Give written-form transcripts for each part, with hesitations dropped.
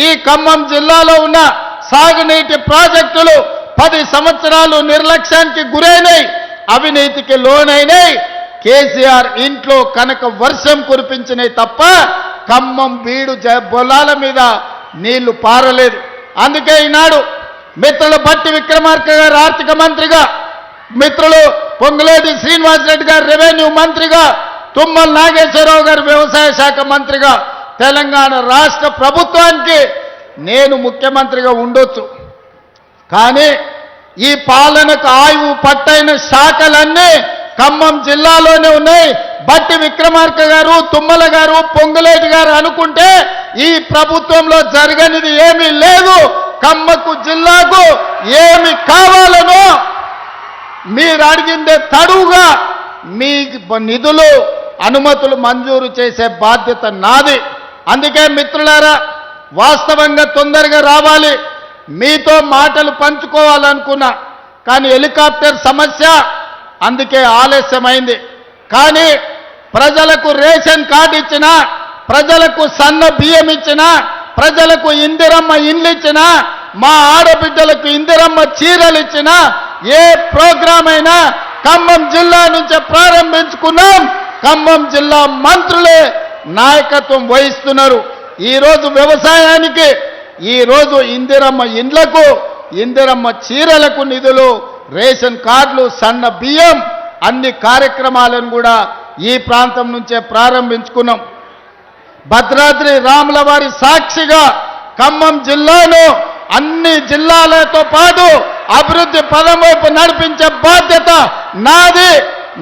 ఈ ఖమ్మం జిల్లాలో ఉన్న సాగునీటి ప్రాజెక్టులు 10 సంవత్సరాలు నిర్లక్ష్యానికి గురైనాయి, అవినీతికి లోనైనాయి. కేసీఆర్ ఇంట్లో కనుక వర్షం కురిపించినాయి తప్ప ఖమ్మం బీడు పొలాల మీద నీళ్లు పారలేదు. అందుకే ఈనాడు మిత్రులు బట్టి విక్రమార్క గారు ఆర్థిక మంత్రిగా, మిత్రులు పొంగులేటి శ్రీనివాసరెడ్డి గారు రెవెన్యూ మంత్రిగా, తుమ్మల నాగేశ్వరరావు గారు వ్యవసాయ శాఖ మంత్రిగా తెలంగాణ రాష్ట్ర ప్రభుత్వానికి నేను ముఖ్యమంత్రిగా ఉండొచ్చు. కానీ ఈ పాలనకు ఆయువు పట్టైన శాఖలన్నీ ఖమ్మం జిల్లాలోనే ఉన్నాయి. బట్టి విక్రమార్క గారు, తుమ్మల గారు, పొంగులేటి గారు అనుకుంటే ఈ ప్రభుత్వంలో జరగనిది ఏమీ లేదు. ఖమ్మకు జిల్లాకు ఏమి కావాలనో మీరు అడిగిందే తడువుగా మీ నిధులు అనుమతులు మంజూరు చేసే బాధ్యత నాది. అందుకే మిత్రులారా, వాస్తవంగా తొందరగా రావాలి, మీతో మాటలు పంచుకోవాలనుకున్నా, కానీ హెలికాప్టర్ సమస్య అందుకే ఆలస్యమైంది. కానీ ప్రజలకు రేషన్ కార్డు ఇచ్చినా, ప్రజలకు సన్న బియ్యం ఇచ్చినా, ప్రజలకు ఇందిరమ్మ ఇండ్లు ఇచ్చినా, మా ఆడబిడ్డలకు ఇందిరమ్మ చీరలు ఇచ్చినా, ఏ ప్రోగ్రాం అయినా ఖమ్మం జిల్లా నుంచే ప్రారంభించుకున్నాం. ఖమ్మం జిల్లా మంత్రులే నాయకత్వం వహిస్తున్నారు. ఈరోజు వ్యవసాయానికి, ఈరోజు ఇందిరమ్మ ఇండ్లకు, ఇందిరమ్మ చీరలకు నిధులు, రేషన్ కార్డులు, సన్న బియ్యం అన్ని కార్యక్రమాలను కూడా ఈ ప్రాంతం నుంచే ప్రారంభించుకున్నాం. భద్రాద్రి రాముల వారి సాక్షిగా ఖమ్మం జిల్లాను అన్ని జిల్లాలతో పాటు అభివృద్ధి పదం వైపు నడిపించే బాధ్యత నాది,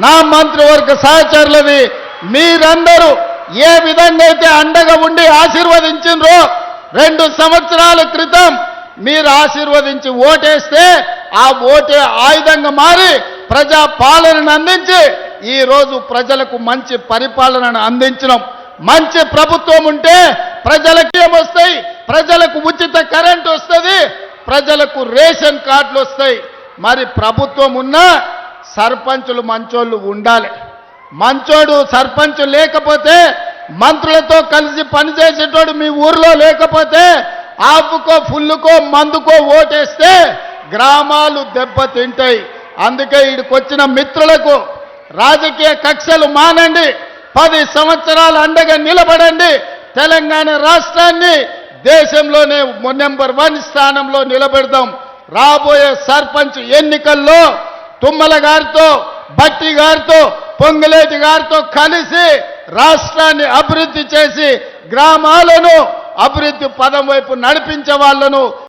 నా మంత్రివర్గ సహచరులది. మీరందరూ ఏ విధంగా అయితే అండగా ఉండి ఆశీర్వదించిండ్రో, 2 సంవత్సరాల క్రితం మీరు ఆశీర్వదించి ఓటేస్తే ఆ ఓటే ఆయుధంగా మారి ప్రజా పాలనను అందించి ఈరోజు ప్రజలకు మంచి పరిపాలనను అందించడం. మంచి ప్రభుత్వం ఉంటే ప్రజలకు ఏమొస్తాయి? ప్రజలకు ఉచిత కరెంట్ వస్తుంది, ప్రజలకు రేషన్ కార్డులు వస్తాయి. మరి ప్రభుత్వం ఉన్నా సర్పంచులు మంచోళ్ళు ఉండాలి. మంచోడు సర్పంచ్ లేకపోతే, మంత్రులతో కలిసి పనిచేసేటోడు మీ ఊర్లో లేకపోతే, ఆపుకో ఫుల్లుకో మందుకో ఓటేస్తే గ్రామాలు దెబ్బతింటాయి. అందుకే ఈడికొచ్చిన మిత్రులకు రాజకీయ కక్షలు మానండి, 10 సంవత్సరాలు అండగా నిలబడండి. తెలంగాణ రాష్ట్రాన్ని దేశంలోనే నెంబర్ 1 స్థానంలో నిలబెడదాం. రాబోయే సర్పంచ్ ఎన్నికల్లో తుమ్మల గారితో, బట్టి గారితో, పొంగులేటి గారితో కలిసి రాష్ట్రాన్ని అభివృద్ధి చేసి గ్రామాలను అభివృద్ధి పదం వైపు నడిపించే వాళ్ళను